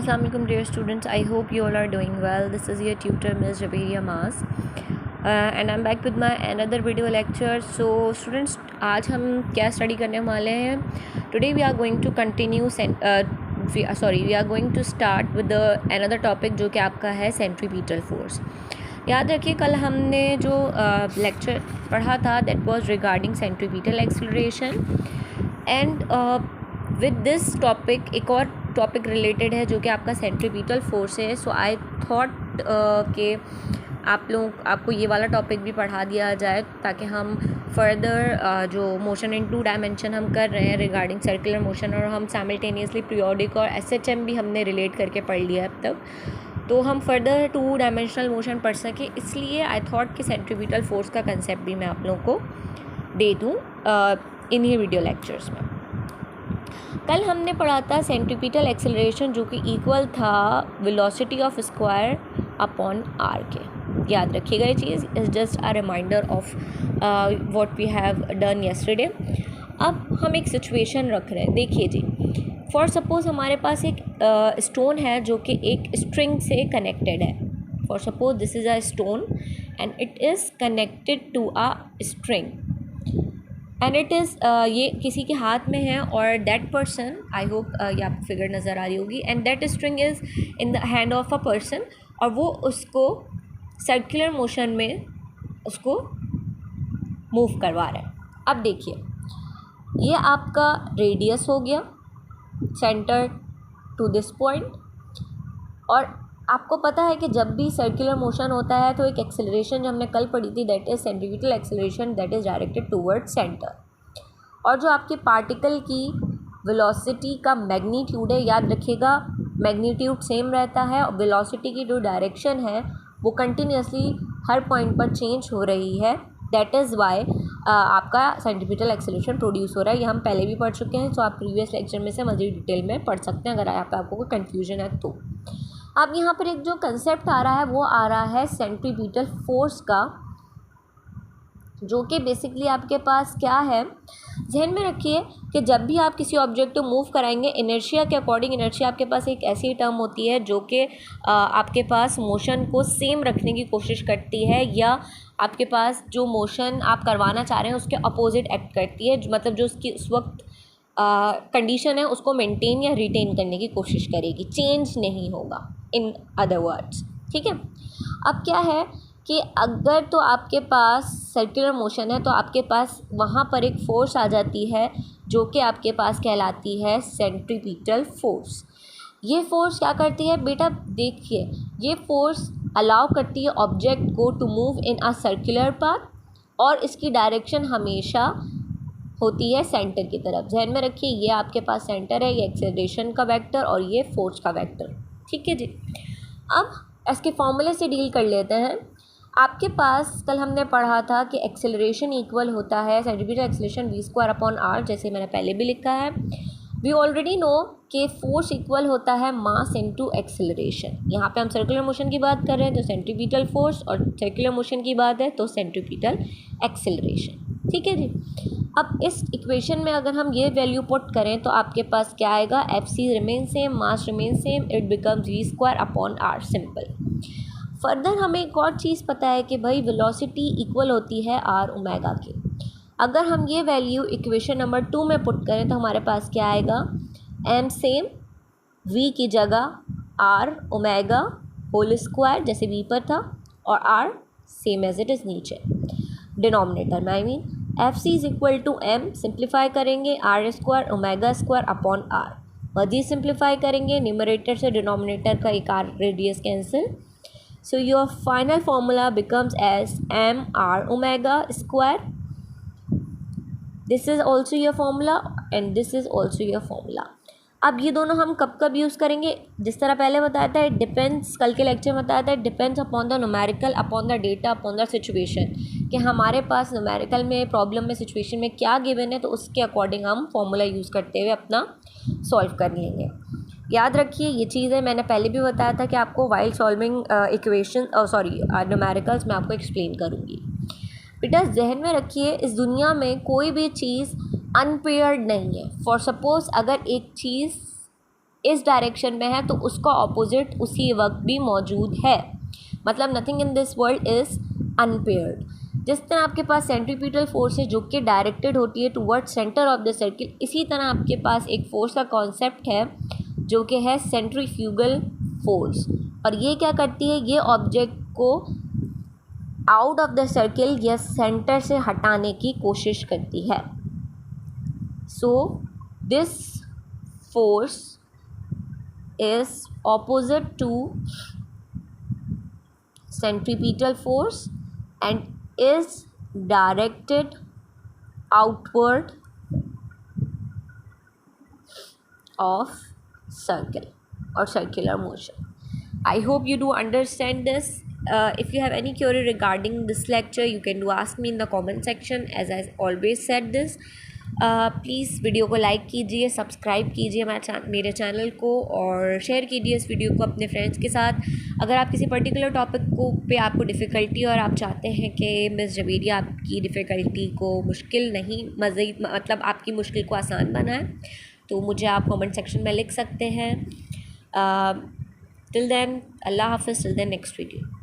Assalamu alaikum dear students, I hope you all are doing well. This is your tutor Ms. Jaberia Mas and I'm back with my another video lecture. So students, आज हम क्या study करने वाले हैं? Today we are going to continue we are going to start with the another topic जो कि आपका है centripetal force. याद रखिए कल हमने जो लेक्चर पढ़ा था that was regarding centripetal acceleration and with this topic एक और टॉपिक रिलेटेड है जो कि आपका सेंट्रीपिटल फोर्स है. सो आई थॉट कि आपको ये वाला टॉपिक भी पढ़ा दिया जाए ताकि हम फर्दर जो मोशन इन 2 डायमेंशन हम कर रहे हैं रिगार्डिंग सर्कुलर मोशन, और हम साइमल्टेनियसली पीरियोडिक और एसएचएम भी हमने रिलेट करके पढ़ लिया अब तक, तो हम फर्दर 2 डायमेंशनल मोशन पढ़ सकें. इसलिए आई थॉट कि सेंट्रीपिटल फोर्स का कंसेप्ट भी मैं आप लोगों को दे दूँ इन्हीं वीडियो लेक्चर्स में. कल हमने पढ़ा था सेंट्रीपिटल एक्सेलरेशन जो कि इक्वल था velocity of square upon R के. याद रखिएगा ये चीज़, is just a reminder of what we have done yesterday. अब हम एक सिचुएशन रख रहे हैं. देखिए जी, फॉर सपोज़ हमारे पास एक स्टोन है जो कि एक स्ट्रिंग से कनेक्टेड है. For suppose this is a stone and it is connected to a string and it is ये किसी के हाथ में है और दैट पर्सन, आई होप ये आपको फिगर नज़र आ रही होगी, and that string is in the hand of a person और वो उसको सर्कुलर मोशन में उसको मूव करवा रहा है. अब देखिए, ये आपका रेडियस हो गया सेंटर टू दिस पॉइंट, और आपको पता है कि जब भी सर्कुलर मोशन होता है तो एक एक्सेलरेशन जो हमने कल पढ़ी थी that is centripetal acceleration that is directed toward centre. और जो आपके पार्टिकल की वेलोसिटी का मैग्नीट्यूड है, याद रखिएगा मैग्नीट्यूड सेम रहता है और वेलोसिटी की जो डायरेक्शन है वो कंटिन्यूसली हर पॉइंट पर चेंज हो रही है. दैट इज़ वाई आपका सेंट्रीपिटल एक्सेलरेशन प्रोड्यूस हो रहा है. ये हम पहले भी पढ़ चुके हैं, सो आप प्रीवियस लेक्चर में से मज़ीद डिटेल में पढ़ सकते हैं अगर आपको कोई कन्फ्यूजन है तो. अब यहाँ पर एक जो कंसेप्ट आ रहा है वो आ रहा है सेंट्रीपिटल फोर्स का, जो कि बेसिकली आपके पास क्या है, ध्यान में रखिए कि जब भी आप किसी ऑब्जेक्ट को मूव कराएंगे इनर्शिया के अकॉर्डिंग, इनर्शिया आपके पास एक ऐसी टर्म होती है जो कि आपके पास मोशन को सेम रखने की कोशिश करती है या आपके पास जो मोशन आप करवाना चाह रहे हैं उसके अपोजिट एक्ट करती है. मतलब जो उसकी उस वक्त कंडीशन है उसको मेंटेन या रिटेन करने की कोशिश करेगी, चेंज नहीं होगा इन अदर वर्ड्स. ठीक है. अब क्या है कि अगर तो आपके पास सर्कुलर मोशन है तो आपके पास वहाँ पर एक फ़ोर्स आ जाती है जो कि आपके पास कहलाती है सेंट्रीपिटल फोर्स. ये फ़ोर्स क्या करती है बेटा, देखिए ये फ़ोर्स अलाउ करती है ऑब्जेक्ट को to move in a circular path और इसकी डायरेक्शन हमेशा होती है सेंटर की तरफ. ध्यान में रखिए ये आपके पास सेंटर है, ये एक्सेलरेशन का वेक्टर और ये फोर्स का वेक्टर. ठीक है जी. अब इसके फॉर्मूले से डील कर लेते हैं. आपके पास कल हमने पढ़ा था कि एक्सेलरेशन इक्वल होता है centripetal acceleration v square upon r, जैसे मैंने पहले भी लिखा है. वी ऑलरेडी नो कि फोर्स इक्वल होता है मास इनटू एक्सेलरेशन. यहाँ पे हम सर्कुलर मोशन की बात कर रहे हैं तो सेंट्रीपिटल फोर्स, और सर्कुलर मोशन की बात है तो सेंट्रीपिटल एक्सेलरेशन. ठीक है जी. अब इस इक्वेशन में अगर हम ये वैल्यू पुट करें तो आपके पास क्या आएगा, F C remain same, mass remain same, it becomes v square upon r. Simple. Further हमें एक और चीज़ पता है कि भाई वेलोसिटी इक्वल होती है आर ओमेगा के. अगर हम ये वैल्यू इक्वेशन नंबर 2 में पुट करें तो हमारे पास क्या आएगा, एम सेम, वी की जगह आर ओमेगा होल स्क्वायर जैसे वी पर था, और R same as it is नीचे डिनोमिनेटर में. I mean F C is equal to M, simplify करेंगे R square omega square upon R. मज़ीद सिंप्लीफाई करेंगे न्यूमरेटर से डिनोमिनेटर का एक R radius cancel. So your final formula becomes as mr omega square. This is also your formula and this is also your formula. अब ये दोनों हम कब कब यूज़ करेंगे, जिस तरह पहले बताया था, इट डिपेंड्स, कल के लेक्चर में बताया था, it depends upon the numerical, upon the data, upon the situation, कि हमारे पास न्यूमेरिकल में प्रॉब्लम में सिचुएशन में क्या गिवन है तो उसके अकॉर्डिंग हम फॉर्मूला यूज़ करते हुए अपना सॉल्व कर लेंगे. याद रखिए ये चीज़ें मैंने पहले भी बताया था कि आपको वाइल सॉल्विंग इक्वेशन न्यूमेरिकल्स मैं आपको एक्सप्लेन करूँगी. बेटा जहन में रखिए इस दुनिया में कोई भी चीज़ अनपेयर्ड नहीं है. फॉर सपोज़ अगर एक चीज़ इस डायरेक्शन में है तो उसका ऑपोजिट उसी वक्त भी मौजूद है। मतलब nothing in this world is unpaired. जिस तरह आपके पास सेंट्रीपिटल फोर्स है जो कि डायरेक्टेड होती है toward centre of the circle, इसी तरह आपके पास एक फोर्स का कॉन्सेप्ट है जो कि है सेंट्रीफ्यूगल फोर्स। और ये क्या करती है, ये ऑब्जेक्ट को आउट ऑफ द सर्किल या सेंटर से हटाने की कोशिश करती है। So this force is opposite to centripetal force and is directed outward of circle or circular motion. I hope you do understand this. If you have any query regarding this lecture, you can do ask me in the comment section. As I always said this, please video को like कीजिए, subscribe कीजिए मेरे channel को और share कीजिए इस video को अपने फ्रेंड्स के साथ। अगर आप किसी पर्टिकुलर टॉपिक को पे आपको डिफ़िकल्टी और आप चाहते हैं कि मिस जबेरिया आपकी डिफ़िकल्टी को मुश्किल नहीं मज़ीद मतलब आपकी मुश्किल को आसान बनाए, तो मुझे आप कमेंट सेक्शन में लिख सकते हैं। टिल देन अल्लाह हाफ़िज़, टिल देन नेक्स्ट वीडियो।